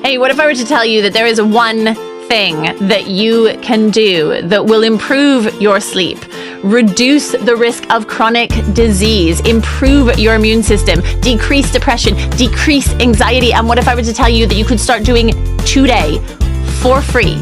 Hey, what if I were to tell you that there is one thing that you can do that will improve your sleep, reduce the risk of chronic disease, improve your immune system, decrease depression, decrease anxiety? And what if I were to tell you that you could start doing today for free?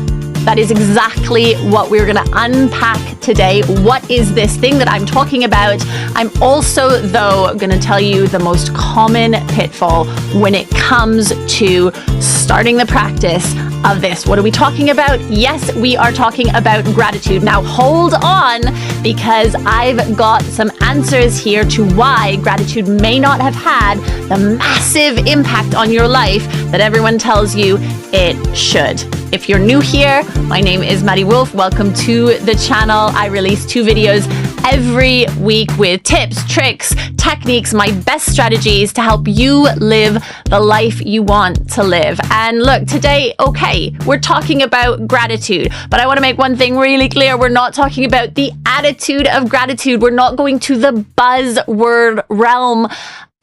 That is exactly what we're going to unpack today. What is this thing that I'm talking about? I'm also, though, going to tell you the most common pitfall when it comes to starting the practice of this. What are we talking about? Yes, we are talking about gratitude. Now hold on, because I've got some answers here to why gratitude may not have had the massive impact on your life that everyone tells you it should. If you're new here, my name is Maddie Wolf. Welcome to the channel. I release 2 videos every week with tips, tricks, techniques, my best strategies to help you live the life you want to live. And look, today, okay, we're talking about gratitude, but I want to make one thing really clear. We're not talking about the attitude of gratitude. We're not going to the buzzword realm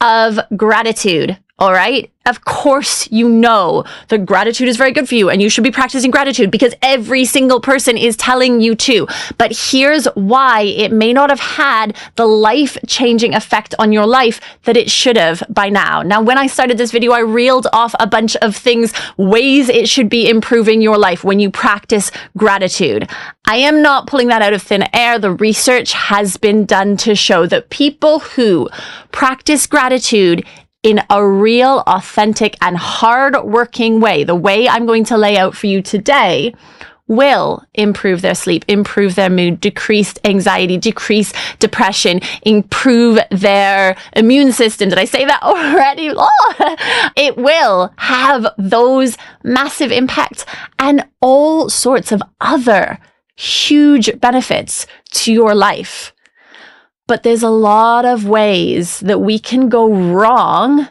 of gratitude. All right. Of course, you know that gratitude is very good for you and you should be practicing gratitude because every single person is telling you to. But here's why it may not have had the life-changing effect on your life that it should have by now. Now, when I started this video, I reeled off a bunch of things, ways it should be improving your life when you practice gratitude. I am not pulling that out of thin air. The research has been done to show that people who practice gratitude in a real, authentic, and hard-working way, the way I'm going to lay out for you today, will improve their sleep, improve their mood, decrease anxiety, decrease depression, improve their immune system. Did I say that already? Oh, it will have those massive impacts and all sorts of other huge benefits to your life. But there's a lot of ways that we can go wrong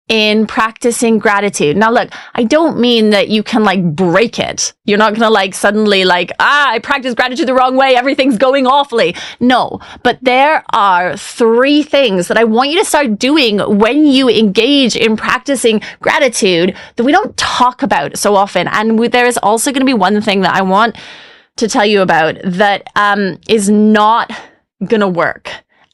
in practicing gratitude. Now, look, I don't mean that you can break it. You're not going to suddenly I practice gratitude the wrong way. Everything's going awfully. No, but there are 3 things that I want you to start doing when you engage in practicing gratitude that we don't talk about so often. And there is also going to be one thing that I want to tell you about that is not going to work.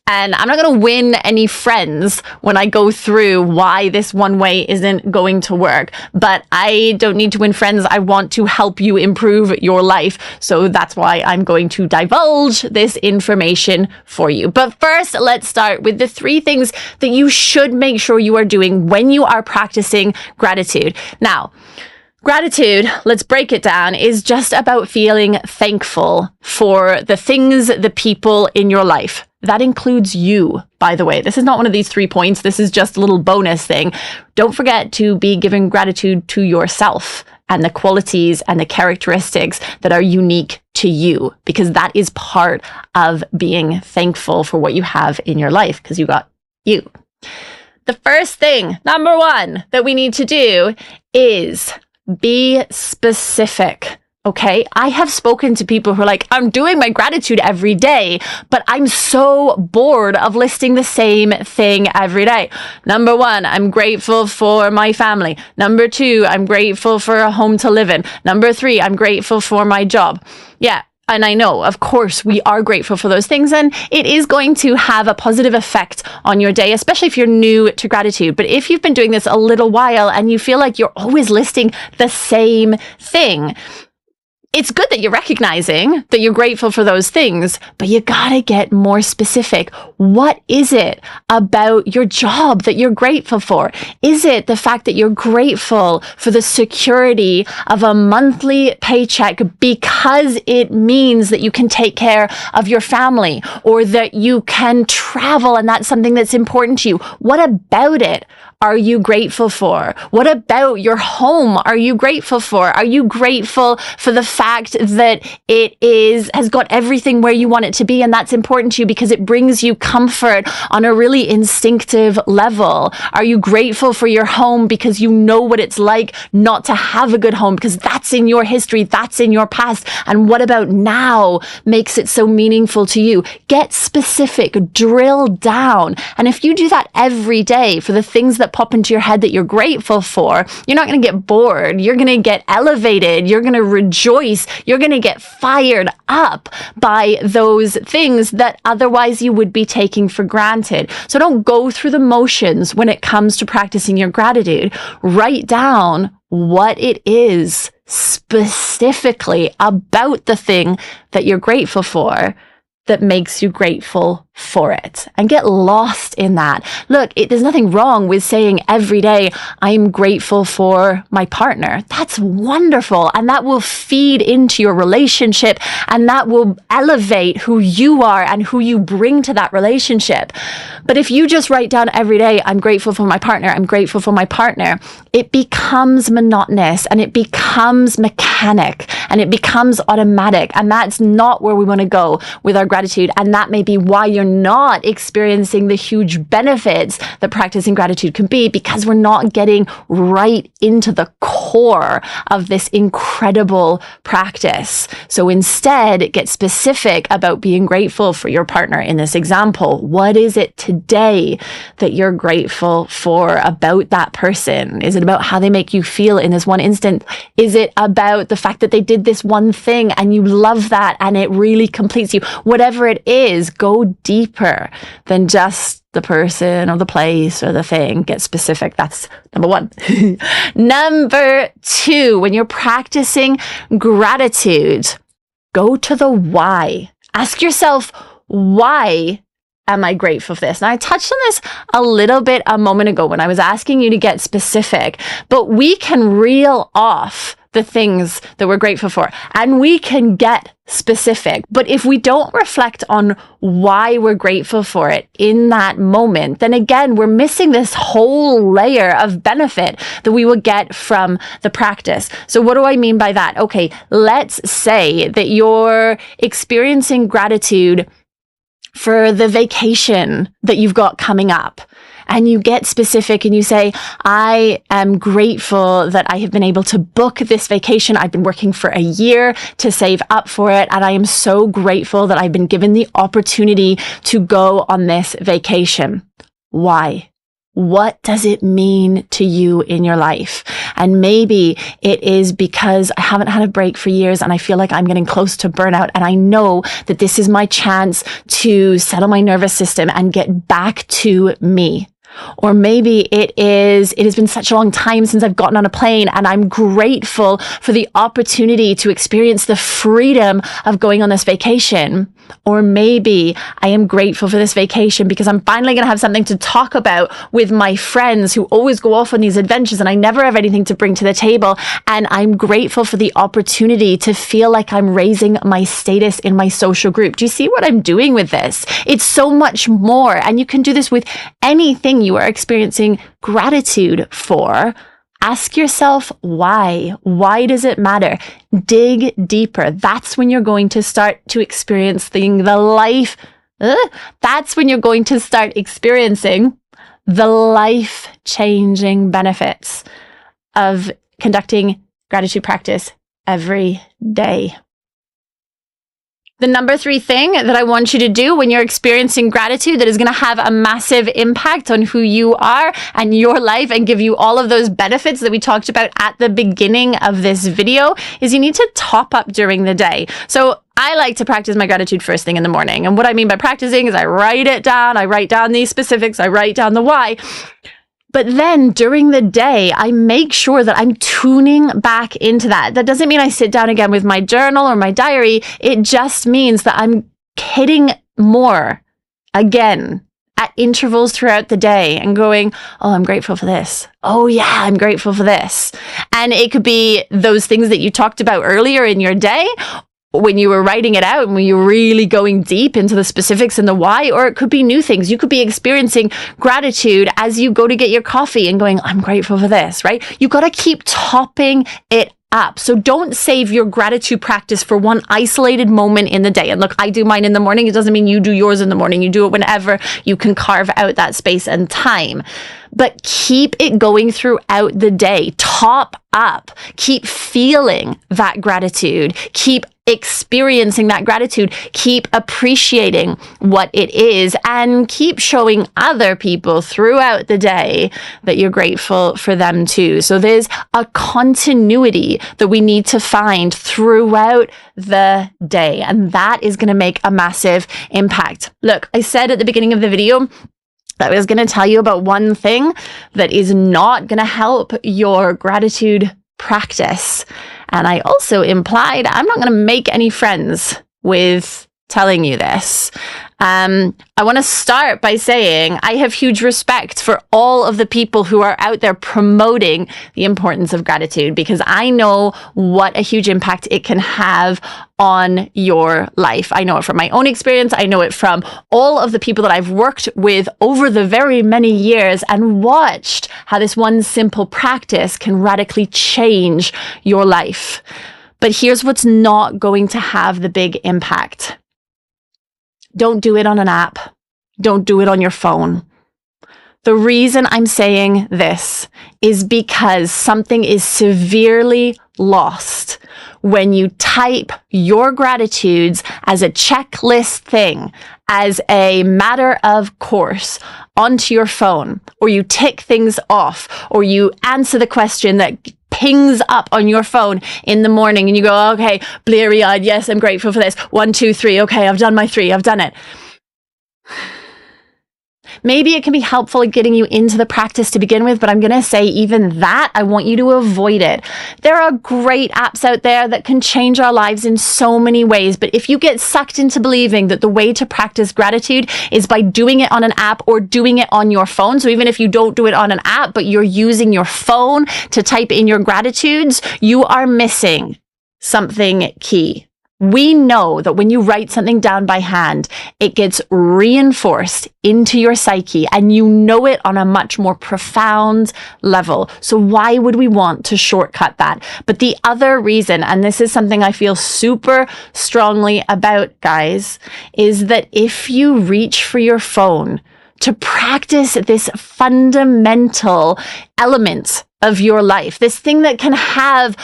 And I'm not going to win any friends when I go through why this one way isn't going to work. But I don't need to win friends. I want to help you improve your life. So that's why I'm going to divulge this information for you. But first, let's start with the 3 things that you should make sure you are doing when you are practicing gratitude. Now, gratitude, let's break it down, is just about feeling thankful for the things, the people in your life. That includes you, by the way. This is not one of these 3 points. This is just a little bonus thing. Don't forget to be giving gratitude to yourself and the qualities and the characteristics that are unique to you, because that is part of being thankful for what you have in your life, because you got you. The first thing, number 1, that we need to do is be specific. Okay, I have spoken to people who are like, I'm doing my gratitude every day, but I'm so bored of listing the same thing every day. Number 1, I'm grateful for my family. Number 2, I'm grateful for a home to live in. Number 3, I'm grateful for my job. Yeah. And I know, of course, we are grateful for those things, and it is going to have a positive effect on your day, especially if you're new to gratitude. But if you've been doing this a little while and you feel like you're always listing the same thing, it's good that you're recognizing that you're grateful for those things, but you gotta get more specific. What is it about your job that you're grateful for? Is it the fact that you're grateful for the security of a monthly paycheck because it means that you can take care of your family, or that you can travel and that's something that's important to you? What about it are you grateful for? What about your home are you grateful for? Are you grateful for the fact that it has got everything where you want it to be, and that's important to you because it brings you comfort on a really instinctive level? Are you grateful for your home because you know what it's like not to have a good home, because that's in your history, that's in your past, and what about now makes it so meaningful to you? Get specific, drill down. And if you do that every day for the things that that pop into your head that you're grateful for, you're not going to get bored. You're going to get elevated. You're going to rejoice. You're going to get fired up by those things that otherwise you would be taking for granted. So don't go through the motions when it comes to practicing your gratitude. Write down what it is specifically about the thing that you're grateful for that makes you grateful for it, and get lost in that. Look, there's nothing wrong with saying every day, I'm grateful for my partner. That's wonderful. And that will feed into your relationship, and that will elevate who you are and who you bring to that relationship. But if you just write down every day, I'm grateful for my partner, I'm grateful for my partner, it becomes monotonous and it becomes mechanic and it becomes automatic. And that's not where we want to go with our gratitude. And that may be why you're not experiencing the huge benefits that practicing gratitude can be, because we're not getting right into the core of this incredible practice. So instead, get specific about being grateful for your partner in this example. What is it today that you're grateful for about that person? Is it about how they make you feel in this one instant? Is it about the fact that they did this one thing and you love that and it really completes you? Whatever it is, go deeper than just the person or the place or the thing. Get specific. That's number one. Number two, when you're practicing gratitude, go to the why. Ask yourself, why am I grateful for this? Now, I touched on this a little bit a moment ago when I was asking you to get specific, but we can reel off the things that we're grateful for and we can get specific. But if we don't reflect on why we're grateful for it in that moment, then again, we're missing this whole layer of benefit that we will get from the practice. So what do I mean by that? Okay, let's say that you're experiencing gratitude for the vacation that you've got coming up. And you get specific and you say, I am grateful that I have been able to book this vacation. I've been working for a year to save up for it. And I am so grateful that I've been given the opportunity to go on this vacation. Why? What does it mean to you in your life? And maybe it is because I haven't had a break for years and I feel like I'm getting close to burnout. And I know that this is my chance to settle my nervous system and get back to me. Or maybe it has been such a long time since I've gotten on a plane and I'm grateful for the opportunity to experience the freedom of going on this vacation. Or maybe I am grateful for this vacation because I'm finally going to have something to talk about with my friends who always go off on these adventures and I never have anything to bring to the table. And I'm grateful for the opportunity to feel like I'm raising my status in my social group. Do you see what I'm doing with this? It's so much more. And you can do this with anything you are experiencing gratitude for. Ask yourself why. Why does it matter? Dig deeper. That's when you're going to start to experience that's when you're going to start experiencing the life-changing benefits of conducting gratitude practice every day. The number 3 thing that I want you to do when you're experiencing gratitude that is going to have a massive impact on who you are and your life and give you all of those benefits that we talked about at the beginning of this video is you need to top up during the day. So I like to practice my gratitude first thing in the morning. And what I mean by practicing is I write it down. I write down these specifics. I write down the why. But then during the day, I make sure that I'm tuning back into that. That doesn't mean I sit down again with my journal or my diary. It just means that I'm hitting more again at intervals throughout the day and going, oh, I'm grateful for this. Oh yeah, I'm grateful for this. And it could be those things that you talked about earlier in your day, when you were writing it out and when you were really going deep into the specifics and the why, or it could be new things. You could be experiencing gratitude as you go to get your coffee and going, I'm grateful for this, right? You got to keep topping it up. So don't save your gratitude practice for one isolated moment in the day. And look, I do mine in the morning. It doesn't mean you do yours in the morning. You do it whenever you can carve out that space and time. but keep it going throughout the day. Top up. Keep feeling that gratitude. Keep experiencing that gratitude. Keep appreciating what it is, and keep showing other people throughout the day that you're grateful for them too. So there's a continuity that we need to find throughout the day, and that is going to make a massive impact. Look, I said at the beginning of the video that I was going to tell you about one thing that is not going to help your gratitude practice. And I also implied I'm not going to make any friends with telling you this. I want to start by saying I have huge respect for all of the people who are out there promoting the importance of gratitude, because I know what a huge impact it can have on your life. I know it from my own experience. I know it from all of the people that I've worked with over the very many years and watched how this one simple practice can radically change your life. But here's what's not going to have the big impact. Don't do it on an app. Don't do it on your phone. The reason I'm saying this is because something is severely lost when you type your gratitudes as a checklist thing, as a matter of course, onto your phone, or you tick things off, or you answer the question that pings up on your phone in the morning and you go, okay, bleary-eyed, yes, I'm grateful for this. 1, 2, 3. Okay, I've done my 3. I've done it. Maybe it can be helpful at getting you into the practice to begin with, but I'm going to say even that, I want you to avoid it. There are great apps out there that can change our lives in so many ways, but if you get sucked into believing that the way to practice gratitude is by doing it on an app or doing it on your phone, so even if you don't do it on an app, but you're using your phone to type in your gratitudes, you are missing something key. We know that when you write something down by hand, it gets reinforced into your psyche and you know it on a much more profound level. So why would we want to shortcut that? But the other reason, and this is something I feel super strongly about, guys, is that if you reach for your phone to practice this fundamental element of your life, this thing that can have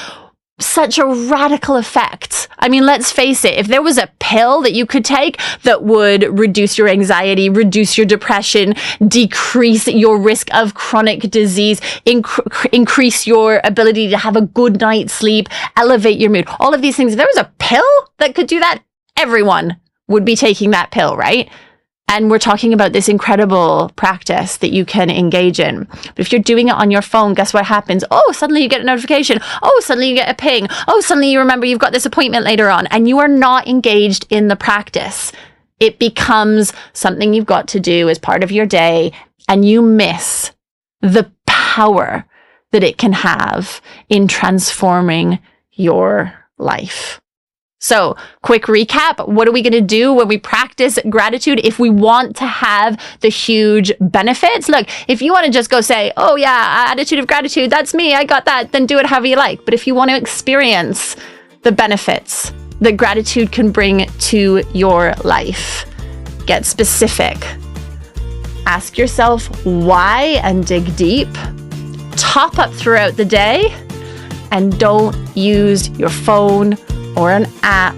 such a radical effect. I mean, let's face it, if there was a pill that you could take that would reduce your anxiety, reduce your depression, decrease your risk of chronic disease, increase your ability to have a good night's sleep, elevate your mood, all of these things, if there was a pill that could do that, everyone would be taking that pill, right? And we're talking about this incredible practice that you can engage in. But if you're doing it on your phone, guess what happens? Oh, suddenly you get a notification. Oh, suddenly you get a ping. Oh, suddenly you remember you've got this appointment later on, and you are not engaged in the practice. It becomes something you've got to do as part of your day, and you miss the power that it can have in transforming your life. So, quick recap. What are we going to do when we practice gratitude if we want to have the huge benefits? Look, if you want to just go say, oh yeah, attitude of gratitude, that's me, I got that, then do it however you like. But if you want to experience the benefits that gratitude can bring to your life, get specific. Ask yourself why and dig deep. Top up throughout the day, and don't use your phone or an app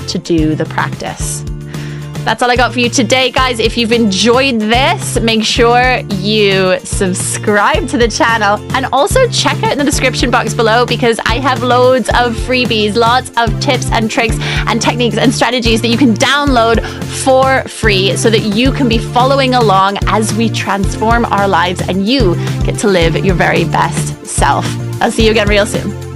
to do the practice. That's all I got for you today, guys. If you've enjoyed this, make sure you subscribe to the channel and also check out the description box below, because I have loads of freebies, lots of tips and tricks and techniques and strategies that you can download for free so that you can be following along as we transform our lives and you get to live your very best self. I'll see you again real soon.